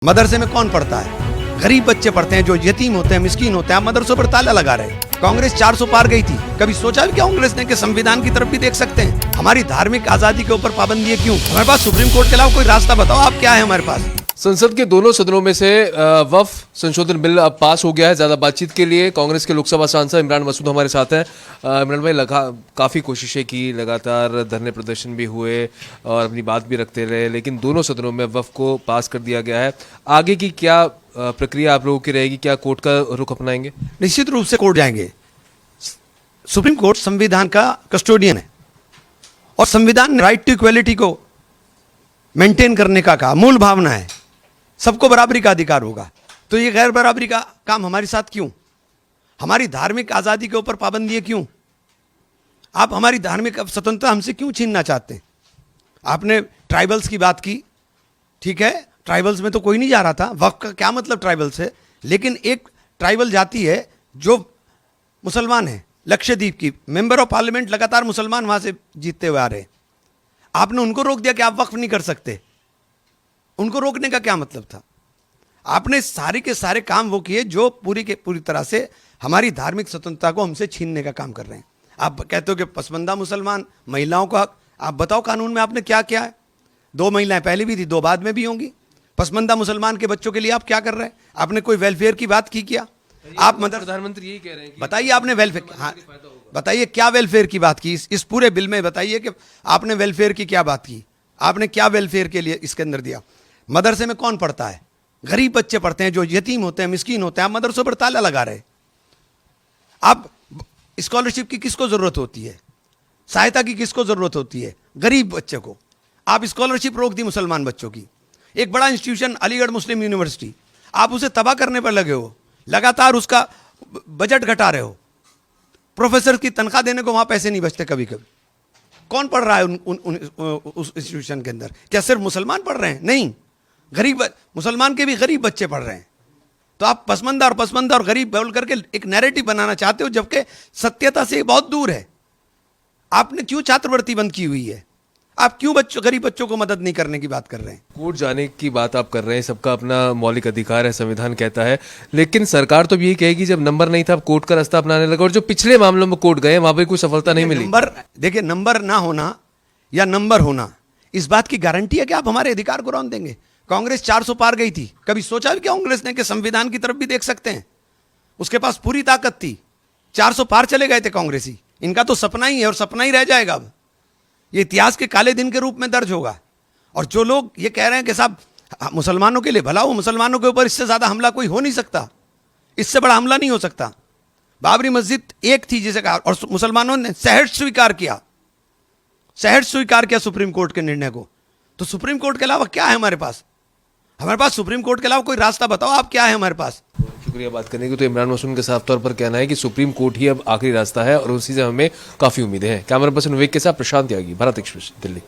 मदरसे में कौन पढ़ता है? गरीब बच्चे पढ़ते हैं, जो यतीम होते हैं, मिस्कीन होते हैं। आप मदरसों पर ताला लगा रहे हैं। कांग्रेस 400 पार गई थी, कभी सोचा भी क्या कांग्रेस ने कि संविधान की तरफ भी देख सकते हैं? हमारी धार्मिक आजादी के ऊपर पाबंदी है क्यों? हमारे पास सुप्रीम कोर्ट के अलावा कोई रास्ता बताओ, आप क्या है हमारे पास? संसद के दोनों सदनों में से वक्फ संशोधन बिल अब पास हो गया है। ज़्यादा बातचीत के लिए कांग्रेस के लोकसभा सांसद इमरान मसूद हमारे साथ हैं। इमरान भाई, काफ़ी कोशिशें की, लगातार धरने प्रदर्शन भी हुए और अपनी बात भी रखते रहे, लेकिन दोनों सदनों में वक्फ को पास कर दिया गया है। आगे की क्या प्रक्रिया आप लोगों की रहेगी? क्या कोर्ट का रुख अपनाएंगे? निश्चित रूप से कोर्ट जाएंगे। सुप्रीम कोर्ट संविधान का कस्टोडियन है और संविधान ने राइट टू इक्वलिटी को मेंटेन करने का कहा, मूल भावना है, सबको बराबरी का अधिकार होगा। तो ये गैर बराबरी का काम हमारे साथ क्यों? हमारी धार्मिक आज़ादी के ऊपर पाबंदी है क्यों? आप हमारी धार्मिक स्वतंत्रता हमसे क्यों छीनना चाहते हैं? आपने ट्राइबल्स की बात की, ठीक है, ट्राइबल्स में तो कोई नहीं जा रहा था। वक्फ का क्या मतलब ट्राइबल्स है? लेकिन एक ट्राइबल जाति है जो मुसलमान है, लक्षद्वीप की मेंबर ऑफ पार्लियामेंट, लगातार मुसलमान वहां से जीतते हुए आ रहे हैं। आपने उनको रोक दिया कि आप वक्फ नहीं कर सकते। उनको रोकने का क्या मतलब था? आपने सारे के सारे काम वो किए जो पूरी के पूरी तरह से हमारी धार्मिक स्वतंत्रता को हमसे छीनने का काम कर रहे हैं। आप कहते हो कि पसमानदा मुसलमान, महिलाओं का हक, आप बताओ कानून में आपने क्या किया है? 2 महिलाएं पहले भी थी, 2 बाद में भी होंगी। पसमानदा मुसलमान के बच्चों के लिए आप क्या कर रहे हैं? आपने कोई वेलफेयर की बात की क्या? आप प्रधानमंत्री यही कह रहे हैं कि बताइए, आपने वेलफेयर, हाँ बताइए क्या वेलफेयर की बात की? इस पूरे बिल में बताइए कि आपने वेलफेयर की क्या बात की? आपने क्या वेलफेयर के लिए इसके अंदर दिया? मदरसे में कौन पढ़ता है? गरीब बच्चे पढ़ते हैं, जो यतीम होते हैं, मिस्कीन होते हैं। आप मदरसों पर ताला लगा रहे हैं। आप स्कॉलरशिप की किसको जरूरत होती है? सहायता की किसको जरूरत होती है? गरीब बच्चे को। आप स्कॉलरशिप रोक दी मुसलमान बच्चों की। एक बड़ा इंस्टीट्यूशन अलीगढ़ मुस्लिम यूनिवर्सिटी, आप उसे तबाह करने पर लगे हो, लगातार उसका बजट घटा रहे हो। प्रोफेसर की तनख्वाह देने को वहां पैसे नहीं बचते कभी कभी। कौन पढ़ रहा है उस इंस्टीट्यूशन के अंदर? क्या सिर्फ मुसलमान पढ़ रहे हैं? नहीं, गरीब मुसलमान के भी गरीब बच्चे पढ़ रहे हैं। तो आप पसमानदा और गरीब बोल करके एक नैरेटिव बनाना चाहते हो, जबकि सत्यता से बहुत दूर है। आपने क्यों छात्रवृत्ति बंद की हुई है? आप क्यों गरीब बच्चों को मदद नहीं करने की बात कर रहे हैं? कोर्ट जाने की बात आप कर रहे हैं, सबका अपना मौलिक अधिकार है, संविधान कहता है, लेकिन सरकार तो यही कहेगी जब नंबर नहीं था, कोर्ट का रास्ता अपनाने लगा। और जो पिछले मामलों में कोर्ट गए, वहां पर कोई सफलता नहीं मिली। देखिए, नंबर ना होना या नंबर होना, इस बात की गारंटी है कि आप हमारे अधिकार को रौन देंगे? कांग्रेस 400 पार गई थी, कभी सोचा भी क्या कांग्रेस ने कि संविधान की तरफ भी देख सकते हैं? उसके पास पूरी ताकत थी, 400 पार चले गए थे कांग्रेसी। इनका तो सपना ही है और सपना ही रह जाएगा। अब ये इतिहास के काले दिन के रूप में दर्ज होगा। और जो लोग ये कह रहे हैं कि साहब मुसलमानों के लिए भला हो, मुसलमानों के ऊपर इससे ज्यादा हमला कोई हो नहीं सकता, इससे बड़ा हमला नहीं हो सकता। बाबरी मस्जिद एक थी जिसे कहा, और मुसलमानों ने सहर्ष स्वीकार किया सुप्रीम कोर्ट के निर्णय को। तो सुप्रीम कोर्ट के अलावा क्या है हमारे पास? हमारे पास सुप्रीम कोर्ट के अलावा कोई रास्ता बताओ, आप क्या है हमारे पास? शुक्रिया बात करने की। तो इमरान मसूद का साफ तौर पर कहना है कि सुप्रीम कोर्ट ही अब आखिरी रास्ता है और उसी से हमें काफ़ी उम्मीदें हैं। कैमरा पर्सन विवेक के साथ प्रशांत त्यागी, भारत एक्सप्रेस, दिल्ली।